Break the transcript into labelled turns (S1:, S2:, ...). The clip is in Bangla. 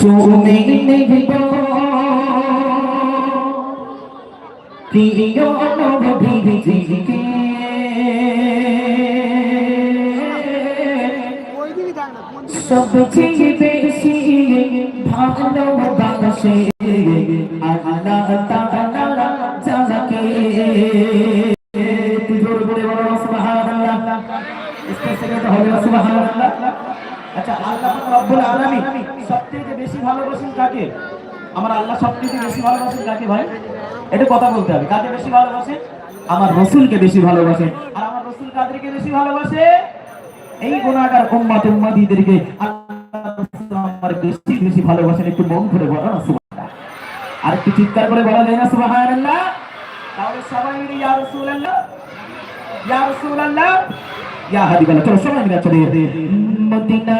S1: চুমে নেব প্রিয় নবীজিকে সবচেয়ে বেশি ভালোবাসে আল্লাহ তাআলা যাকে জোর করে বলো সুবহানাল্লাহ। স্পেশালি তো হবে সুবহানাল্লাহ। আচ্ছা, আল্লাহ রাব্বুল আলামিন সবচেয়ে বেশি ভালোবাসেন কাকে? আমার আল্লাহ সবচেয়ে বেশি ভালোবাসেন কাকে ভাই? এটা কথা বলতে হবে। কাকে বেশি ভালোবাসেন? আমার রাসূলকে বেশি ভালোবাসেন। আর আমার রাসূল কাদেরকে বেশি ভালোবাসে? এই গুনাহগার উম্মত উম্মতিদেরকে আল্লাহ রাসূল আমার বেশি বেশি ভালোবাসেন। একটু মন করে বলো না সুবহানাল্লাহ। আর একটু চিৎকার করে বলা যায় না সুবহানাল্লাহ? তাহলে সবাই মিলে ইয়া রাসূলুল্লাহ, ইয়া রাসূলুল্লাহ, ইয়া হাবিবাল্লাহ, চলো সবাই মিলে চলে মদিনা।